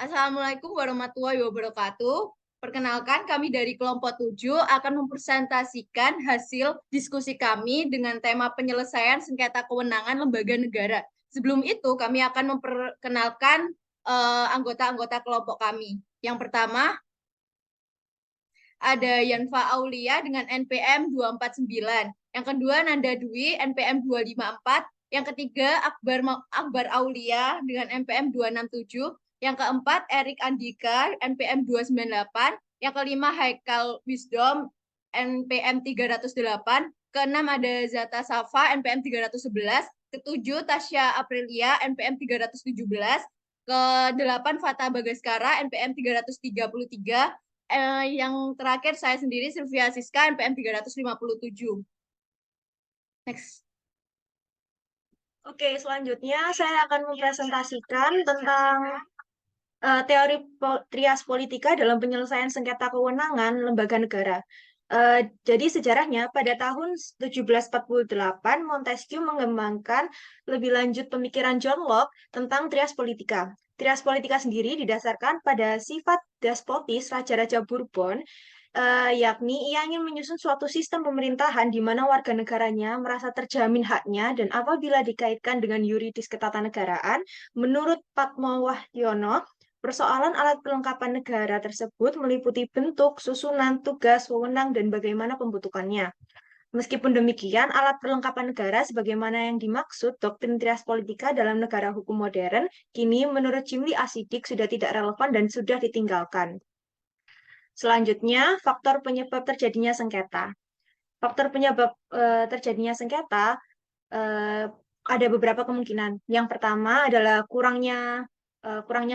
Assalamualaikum warahmatullahi wabarakatuh. Perkenalkan, kami dari kelompok 7 akan mempresentasikan hasil diskusi kami dengan tema penyelesaian sengketa kewenangan lembaga negara. Sebelum itu, kami akan memperkenalkan anggota-anggota kelompok kami. Yang pertama, ada Yanfa Aulia dengan NPM 249. Yang kedua, Nanda Dwi, NPM 254. Yang ketiga, Akbar Aulia dengan NPM 267. Yang keempat, Erik Andika, NPM 298. Yang kelima, Haikal Wisdom, NPM 308. Keenam, ada Zata Safa, NPM 311. Ketujuh, Tasya Aprilia, NPM 317. Kedelapan, Fata Bagaskara, NPM 333. Yang terakhir saya sendiri Sylvia Siska NPM 357. Next. Oke, selanjutnya saya akan mempresentasikan tentang teori trias politika dalam penyelesaian sengketa kewenangan lembaga negara. Jadi sejarahnya pada tahun 1748 Montesquieu mengembangkan lebih lanjut pemikiran John Locke tentang trias politika. Trias politika sendiri didasarkan pada sifat despotis raja-raja Bourbon, yakni ia ingin menyusun suatu sistem pemerintahan di mana warga negaranya merasa terjamin haknya dan apabila dikaitkan dengan yuridis ketatanegaraan, menurut Padmawahyono, persoalan alat perlengkapan negara tersebut meliputi bentuk, susunan, tugas, wewenang, dan bagaimana pembentukannya. Meskipun demikian, alat perlengkapan negara sebagaimana yang dimaksud doktrin trias politika dalam negara hukum modern, kini menurut Jimli Asidik sudah tidak relevan dan sudah ditinggalkan. Selanjutnya, faktor penyebab terjadinya sengketa. Faktor penyebab terjadinya sengketa eh, ada beberapa kemungkinan. Yang pertama adalah kurangnya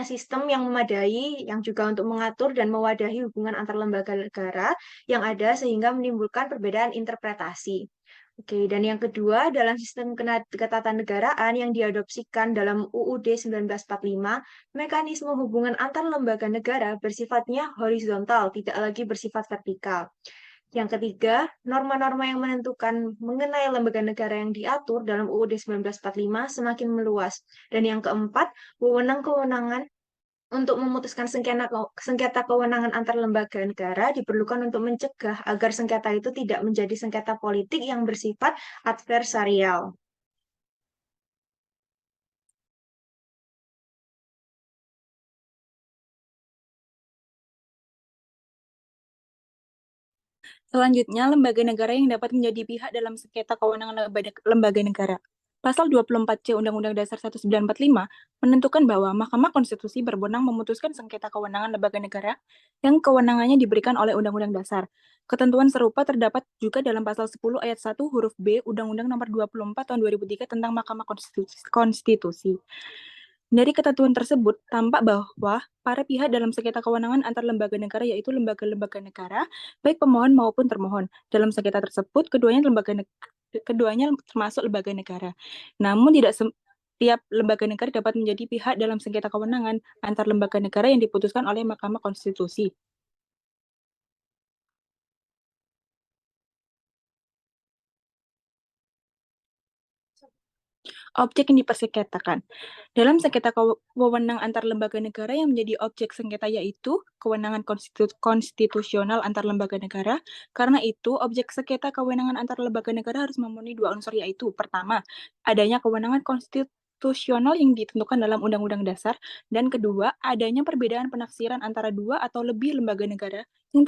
sistem yang memadai, yang juga untuk mengatur dan mewadahi hubungan antar lembaga negara yang ada sehingga menimbulkan perbedaan interpretasi. Oke, dan yang kedua dalam sistem ketatanegaraan yang diadopsikan dalam UUD 1945, mekanisme hubungan antar lembaga negara bersifatnya horizontal, tidak lagi bersifat vertikal. Yang ketiga, norma-norma yang menentukan mengenai lembaga negara yang diatur dalam UUD 1945 semakin meluas. Dan yang keempat, wewenang-kewenangan untuk memutuskan sengketa kewenangan antar lembaga negara diperlukan untuk mencegah agar sengketa itu tidak menjadi sengketa politik yang bersifat adversarial. Selanjutnya, lembaga negara yang dapat menjadi pihak dalam sengketa kewenangan lembaga negara. Pasal 24C Undang-Undang Dasar 1945 menentukan bahwa Mahkamah Konstitusi berwenang memutuskan sengketa kewenangan lembaga negara yang kewenangannya diberikan oleh Undang-Undang Dasar. Ketentuan serupa terdapat juga dalam pasal 10 ayat 1 huruf B Undang-Undang Nomor 24 Tahun 2003 tentang Mahkamah Konstitusi. Dari ketentuan tersebut, tampak bahwa para pihak dalam sengketa kewenangan antar lembaga negara yaitu lembaga-lembaga negara, baik pemohon maupun termohon. Dalam sengketa tersebut, keduanya termasuk lembaga negara. Namun tidak setiap lembaga negara dapat menjadi pihak dalam sengketa kewenangan antar lembaga negara yang diputuskan oleh Mahkamah Konstitusi. Objek yang dipersengketakan. Dalam sengketa wewenang antar lembaga negara yang menjadi objek sengketa yaitu kewenangan konstitusional antar lembaga negara. Karena itu, objek sengketa kewenangan antar lembaga negara harus memenuhi dua unsur yaitu pertama, adanya kewenangan konstitusional yang ditentukan dalam Undang-Undang Dasar, dan kedua, adanya perbedaan penafsiran antara dua atau lebih lembaga negara yang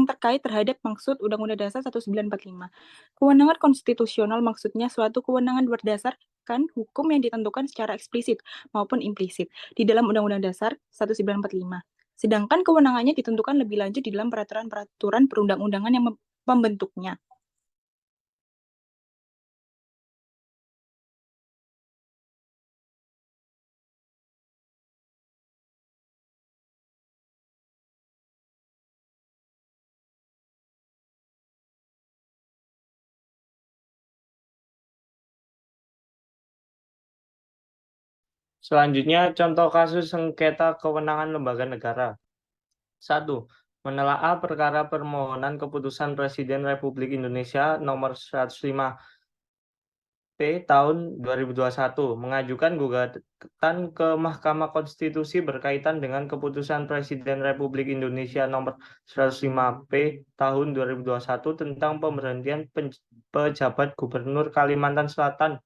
terkait terhadap maksud Undang-Undang Dasar 1945. Kewenangan konstitusional maksudnya suatu kewenangan berdasarkan hukum yang ditentukan secara eksplisit maupun implisit di dalam Undang-Undang Dasar 1945. Sedangkan kewenangannya ditentukan lebih lanjut di dalam peraturan-peraturan perundang-undangan yang membentuknya. Selanjutnya, contoh kasus sengketa kewenangan lembaga negara. 1. Menelaah perkara permohonan keputusan Presiden Republik Indonesia nomor 105 tahun 2021 mengajukan gugatan ke Mahkamah Konstitusi berkaitan dengan keputusan Presiden Republik Indonesia nomor 105P tahun 2021 tentang pemberhentian pejabat Gubernur Kalimantan Selatan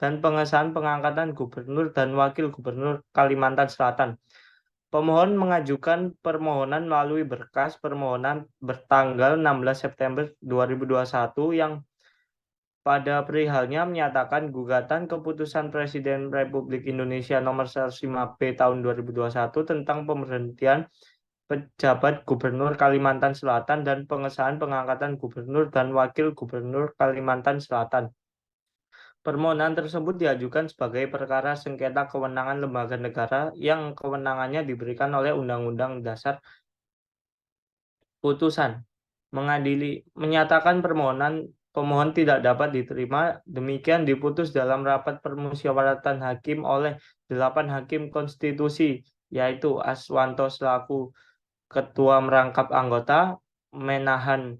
dan pengesahan pengangkatan Gubernur dan Wakil Gubernur Kalimantan Selatan. Pemohon mengajukan permohonan melalui berkas permohonan bertanggal 16 September 2021 yang pada perihalnya menyatakan gugatan keputusan Presiden Republik Indonesia nomor 105P tahun 2021 tentang pemberhentian pejabat Gubernur Kalimantan Selatan dan pengesahan pengangkatan Gubernur dan Wakil Gubernur Kalimantan Selatan. Permohonan tersebut diajukan sebagai perkara sengketa kewenangan lembaga negara yang kewenangannya diberikan oleh Undang-Undang Dasar. Putusan mengadili menyatakan pemohon tidak dapat diterima, demikian diputus dalam rapat permusyawaratan hakim oleh 8 hakim konstitusi, yaitu Aswanto selaku Ketua Merangkap Anggota, Menahan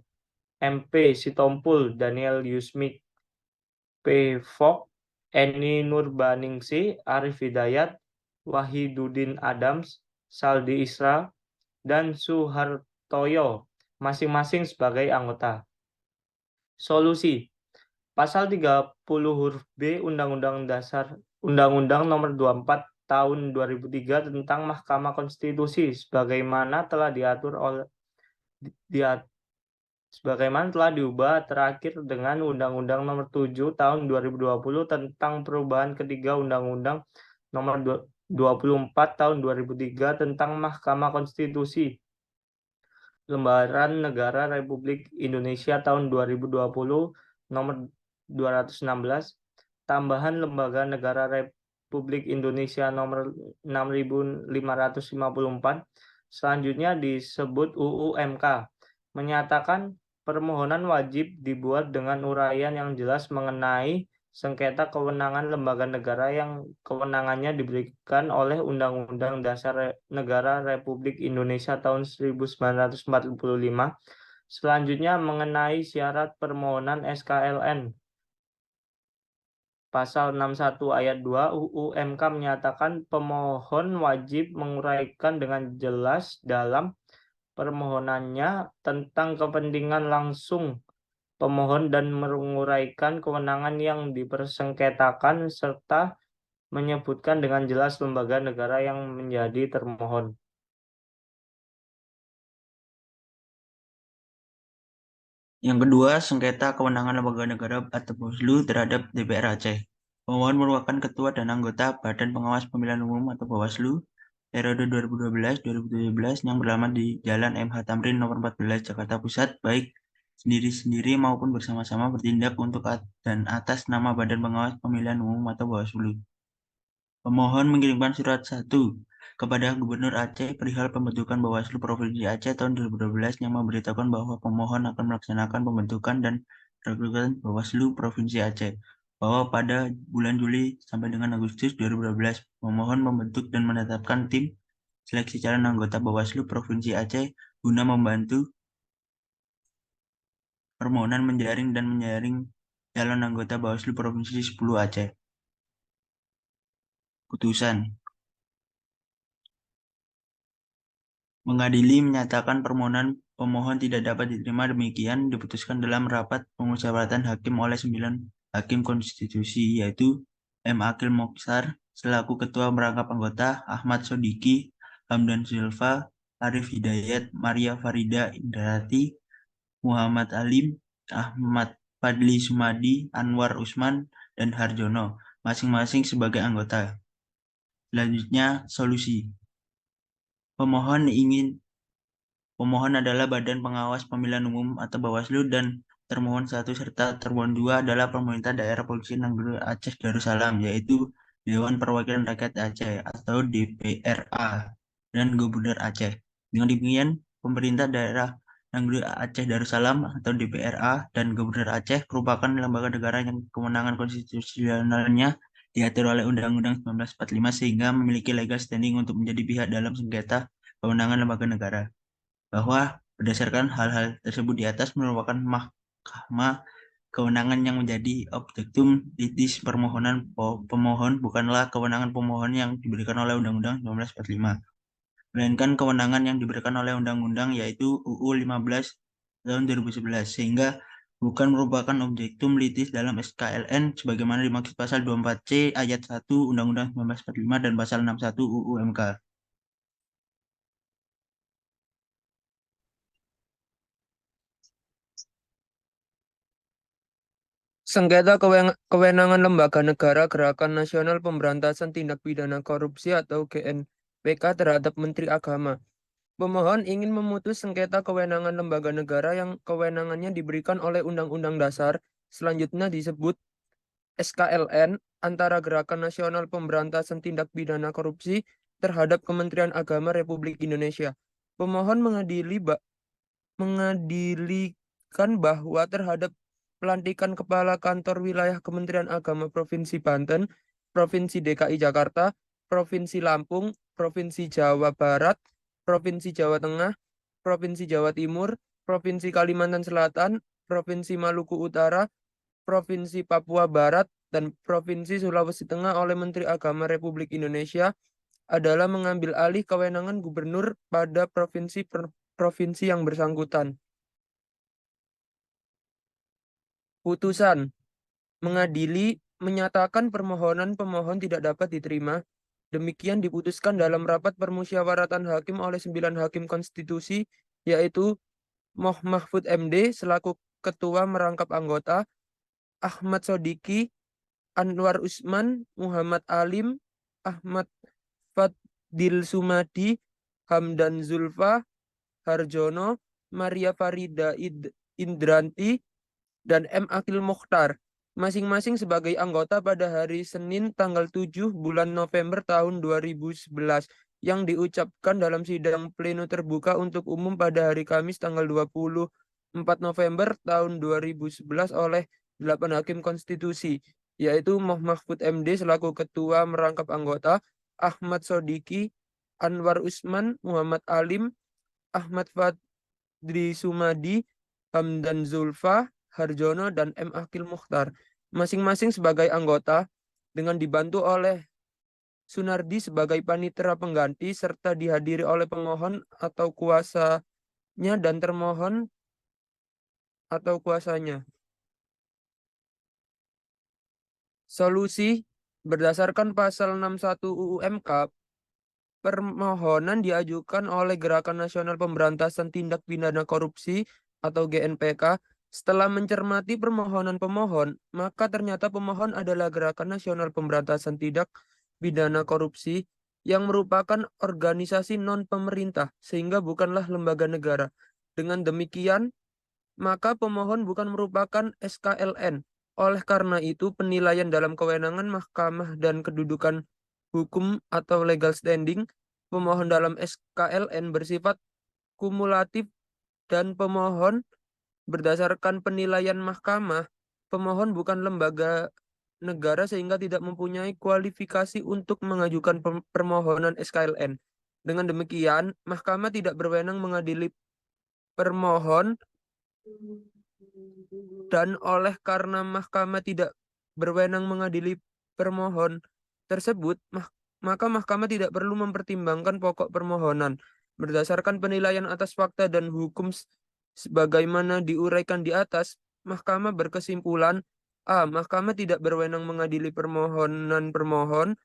MP Sitompul, Daniel Yusmik P. Fok, Eni Nurbaningsi, Arif Hidayat, Wahidudin Adams, Saldi Isra, dan Suhartoyo, masing-masing sebagai anggota. Solusi. Pasal 30 huruf B Undang-Undang Dasar Undang-Undang Nomor 24 Tahun 2003 tentang Mahkamah Konstitusi sebagaimana telah diubah terakhir dengan Undang-Undang Nomor 7 Tahun 2020 tentang perubahan ketiga Undang-Undang Nomor 24 Tahun 2003 tentang Mahkamah Konstitusi. Lembaran Negara Republik Indonesia tahun 2020 nomor 216, tambahan Lembaga Negara Republik Indonesia nomor 6554, selanjutnya disebut UU MK, menyatakan permohonan wajib dibuat dengan uraian yang jelas mengenai sengketa kewenangan lembaga negara yang kewenangannya diberikan oleh Undang-Undang Dasar Negara Republik Indonesia tahun 1945. Selanjutnya mengenai syarat permohonan SKLN. Pasal 61 ayat 2 UU MK menyatakan pemohon wajib menguraikan dengan jelas dalam permohonannya tentang kepentingan langsung pemohon dan menguraikan kewenangan yang dipersengketakan serta menyebutkan dengan jelas lembaga negara yang menjadi termohon. Yang kedua, sengketa kewenangan lembaga negara atau Bawaslu terhadap DPR Aceh. Pemohon merupakan ketua dan anggota Badan Pengawas Pemilihan Umum atau Bawaslu periode 2012-2017 yang beralamat di Jalan MH Tamrin nomor 14 Jakarta Pusat, baik sendiri-sendiri maupun bersama-sama bertindak untuk dan atas nama Badan Pengawas Pemilihan Umum atau Bawaslu. Pemohon mengirimkan surat 1 kepada Gubernur Aceh perihal pembentukan Bawaslu Provinsi Aceh tahun 2012 yang memberitahukan bahwa pemohon akan melaksanakan pembentukan dan rekrutan Bawaslu Provinsi Aceh, bahwa pada bulan Juli sampai dengan Agustus 2012 pemohon membentuk dan menetapkan tim seleksi calon anggota Bawaslu Provinsi Aceh guna membantu permohonan menjaring dan menyaring calon anggota Bawaslu Provinsi 10 Aceh. Putusan. Mengadili menyatakan permohonan pemohon tidak dapat diterima, demikian diputuskan dalam rapat pemusyawaratan hakim oleh 9 hakim konstitusi, yaitu M. Akil Mokhtar selaku Ketua Merangkap Anggota, Ahmad Sodiki, Hamdan Silva, Arif Hidayat, Maria Farida Indrati, Muhammad Alim, Ahmad Fadli Sumadi, Anwar Usman, dan Harjono, masing-masing sebagai anggota. Selanjutnya, solusi. Pemohon adalah Badan Pengawas Pemilihan Umum atau Bawaslu dan termohon 1 serta termohon 2 adalah pemerintah daerah Provinsi Negeri Aceh Darussalam, yaitu Dewan Perwakilan Rakyat Aceh atau DPRA dan Gubernur Aceh. Dengan demikian, pemerintah daerah Negeri Aceh Darussalam atau DPRA dan Gubernur Aceh merupakan lembaga negara yang kewenangan konstitusionalnya diatur oleh Undang-Undang 1945 sehingga memiliki legal standing untuk menjadi pihak dalam sengketa kewenangan lembaga negara. Bahwa berdasarkan hal-hal tersebut di atas merupakan Mahkamah kewenangan yang menjadi objektum litis permohonan pemohon bukanlah kewenangan pemohon yang diberikan oleh Undang-Undang 1945, melainkan kewenangan yang diberikan oleh Undang-Undang yaitu UU 15 tahun 2011, sehingga bukan merupakan objektum litis dalam SKLN sebagaimana dimaksud pasal 24C ayat 1 Undang-Undang 1945 dan pasal 61 UU MK. Sengketa kewenangan Lembaga Negara Gerakan Nasional Pemberantasan Tindak Pidana Korupsi atau GNPK terhadap Menteri Agama. Pemohon ingin memutus sengketa kewenangan lembaga negara yang kewenangannya diberikan oleh Undang-Undang Dasar, selanjutnya disebut SKLN, antara Gerakan Nasional Pemberantasan Tindak Pidana Korupsi terhadap Kementerian Agama Republik Indonesia. Pemohon mengadilikan bahwa terhadap pelantikan Kepala Kantor Wilayah Kementerian Agama Provinsi Banten, Provinsi DKI Jakarta, Provinsi Lampung, Provinsi Jawa Barat, Provinsi Jawa Tengah, Provinsi Jawa Timur, Provinsi Kalimantan Selatan, Provinsi Maluku Utara, Provinsi Papua Barat, dan Provinsi Sulawesi Tengah oleh Menteri Agama Republik Indonesia adalah mengambil alih kewenangan gubernur pada provinsi yang bersangkutan. Putusan mengadili menyatakan permohonan pemohon tidak dapat diterima. Demikian diputuskan dalam rapat permusyawaratan hakim oleh 9 hakim konstitusi, yaitu Moh Mahfud MD selaku Ketua merangkap anggota, Ahmad Sodiki, Anwar Usman, Muhammad Alim, Ahmad Fadil Sumadi, Hamdan Zulfa, Harjono, Maria Farida Indranti, dan M. Akil Mokhtar, masing-masing sebagai anggota pada hari Senin tanggal 7 bulan November tahun 2011, yang diucapkan dalam sidang pleno terbuka untuk umum pada hari Kamis tanggal 24 November tahun 2011 oleh 8 hakim konstitusi, yaitu Moh Mahfud MD selaku Ketua merangkap anggota, Ahmad Sodiki, Anwar Usman, Muhammad Alim, Ahmad Fadli Sumadi, Hamdan Zulfa, Harjono, dan M. Akil Mukhtar, masing-masing sebagai anggota, dengan dibantu oleh Sunardi sebagai panitera pengganti, serta dihadiri oleh pemohon atau kuasanya dan termohon atau kuasanya. Solusi berdasarkan pasal 61 UU MK, permohonan diajukan oleh Gerakan Nasional Pemberantasan Tindak Pidana Korupsi atau GNPK. Setelah mencermati permohonan pemohon, maka ternyata pemohon adalah Gerakan Nasional Pemberantasan Tindak Pidana Korupsi yang merupakan organisasi non-pemerintah, sehingga bukanlah lembaga negara. Dengan demikian, maka pemohon bukan merupakan SKLN. Oleh karena itu, penilaian dalam kewenangan mahkamah dan kedudukan hukum atau legal standing pemohon dalam SKLN bersifat kumulatif, dan pemohon berdasarkan penilaian mahkamah, pemohon bukan lembaga negara sehingga tidak mempunyai kualifikasi untuk mengajukan permohonan SKLN. Dengan demikian, mahkamah tidak berwenang mengadili permohon, dan oleh karena mahkamah tidak berwenang mengadili permohon tersebut, maka mahkamah tidak perlu mempertimbangkan pokok permohonan. Berdasarkan penilaian atas fakta dan hukum sebagaimana diuraikan di atas, mahkamah berkesimpulan: A. Mahkamah tidak berwenang mengadili permohonan pemohon.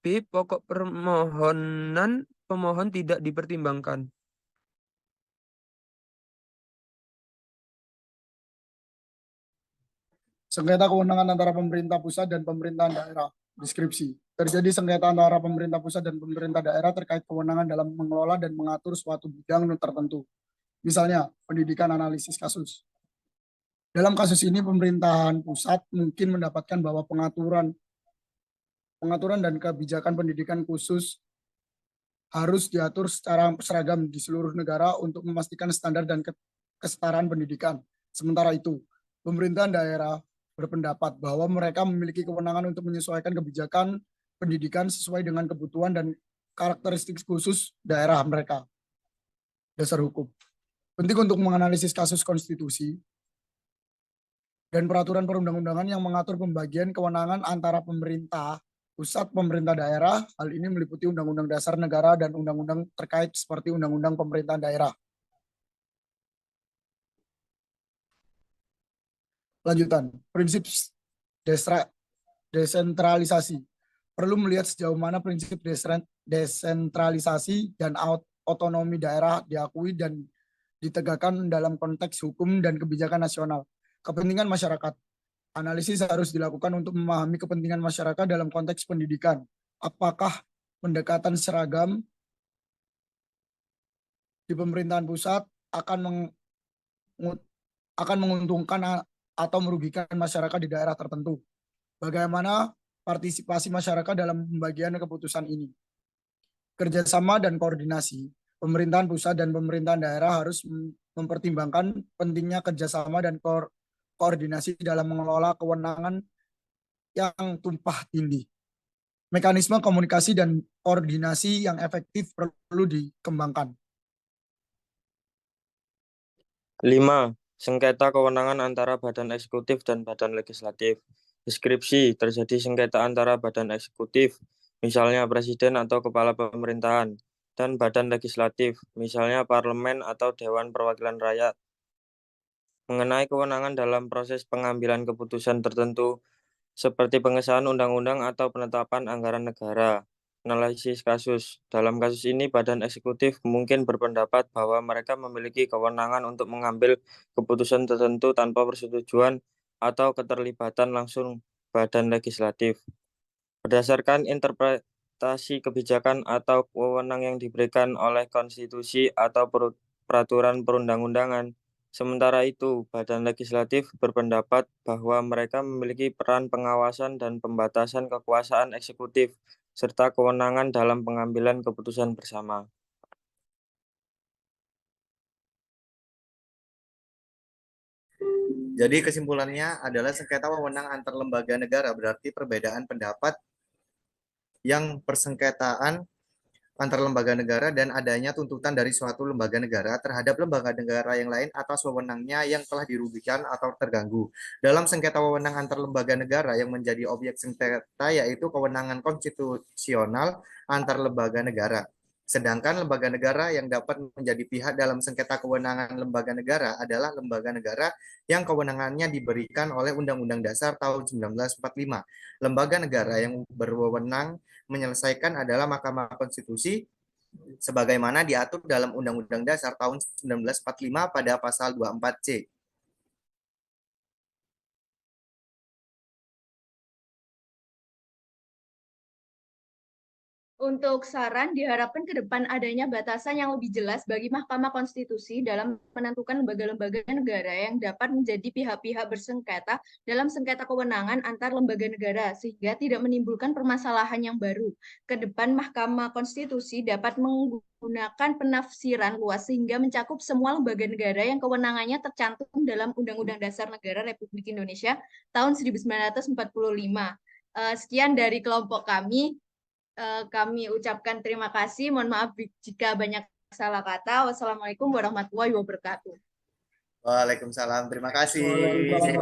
B. Pokok permohonan pemohon tidak dipertimbangkan. Sengketa kewenangan antara pemerintah pusat dan pemerintahan daerah. Deskripsi. Terjadi sengketa antara pemerintah pusat dan pemerintah daerah terkait kewenangan dalam mengelola dan mengatur suatu bidang tertentu. Misalnya, pendidikan analisis kasus. Dalam kasus ini, pemerintahan pusat mungkin mendapatkan bahwa pengaturan dan kebijakan pendidikan khusus harus diatur secara seragam di seluruh negara untuk memastikan standar dan kesetaraan pendidikan. Sementara itu, pemerintahan daerah berpendapat bahwa mereka memiliki kewenangan untuk menyesuaikan kebijakan pendidikan sesuai dengan kebutuhan dan karakteristik khusus daerah mereka. Dasar hukum. Penting untuk menganalisis kasus konstitusi. dan peraturan perundang-undangan yang mengatur pembagian kewenangan antara pemerintah pusat, pemerintah daerah. Hal ini meliputi Undang-Undang Dasar Negara dan undang-undang terkait seperti Undang-Undang Pemerintahan Daerah. Lanjutan, prinsip desentralisasi. Perlu melihat sejauh mana prinsip desentralisasi dan otonomi daerah diakui dan ditegakkan dalam konteks hukum dan kebijakan nasional. Kepentingan masyarakat. Analisis harus dilakukan untuk memahami kepentingan masyarakat dalam konteks pendidikan. Apakah pendekatan seragam di pemerintahan pusat akan menguntungkan atau merugikan masyarakat di daerah tertentu? Bagaimana partisipasi masyarakat dalam pembagian keputusan ini? Kerjasama dan koordinasi. Pemerintahan pusat dan pemerintahan daerah harus mempertimbangkan pentingnya kerjasama dan koordinasi dalam mengelola kewenangan yang tumpah tindih. Mekanisme komunikasi dan koordinasi yang efektif perlu dikembangkan. 5. Sengketa kewenangan antara badan eksekutif dan badan legislatif. Deskripsi, terjadi sengketa antara badan eksekutif, misalnya presiden atau kepala pemerintahan, dan badan legislatif, misalnya parlemen atau Dewan Perwakilan Rakyat, mengenai kewenangan dalam proses pengambilan keputusan tertentu, seperti pengesahan undang-undang atau penetapan anggaran negara. Analisis kasus. Dalam kasus ini, badan eksekutif mungkin berpendapat bahwa mereka memiliki kewenangan untuk mengambil keputusan tertentu tanpa persetujuan atau keterlibatan langsung badan legislatif. Berdasarkan interpretasi kebijakan atau wewenang yang diberikan oleh konstitusi atau peraturan perundang-undangan. Sementara itu, badan legislatif berpendapat bahwa mereka memiliki peran pengawasan dan pembatasan kekuasaan eksekutif, serta kewenangan dalam pengambilan keputusan bersama. Jadi kesimpulannya adalah sengketa wewenang antar lembaga negara, berarti perbedaan pendapat yang persengketaan antar lembaga negara dan adanya tuntutan dari suatu lembaga negara terhadap lembaga negara yang lain atas wewenangnya yang telah dirugikan atau terganggu. Dalam sengketa wewenang antar lembaga negara yang menjadi objek sengketa yaitu kewenangan konstitusional antar lembaga negara. Sedangkan lembaga negara yang dapat menjadi pihak dalam sengketa kewenangan lembaga negara adalah lembaga negara yang kewenangannya diberikan oleh Undang-Undang Dasar tahun 1945. Lembaga negara yang berwenang menyelesaikan adalah Mahkamah Konstitusi sebagaimana diatur dalam Undang-Undang Dasar tahun 1945 pada pasal 24C. Untuk saran, diharapkan ke depan adanya batasan yang lebih jelas bagi Mahkamah Konstitusi dalam menentukan lembaga-lembaga negara yang dapat menjadi pihak-pihak bersengketa dalam sengketa kewenangan antar lembaga negara, sehingga tidak menimbulkan permasalahan yang baru. Ke depan, Mahkamah Konstitusi dapat menggunakan penafsiran luas sehingga mencakup semua lembaga negara yang kewenangannya tercantum dalam Undang-Undang Dasar Negara Republik Indonesia tahun 1945. Sekian dari kelompok kami. Kami ucapkan terima kasih. Mohon maaf jika banyak salah kata. Wassalamualaikum warahmatullahi wabarakatuh. Waalaikumsalam. Terima kasih. Waalaikumsalam.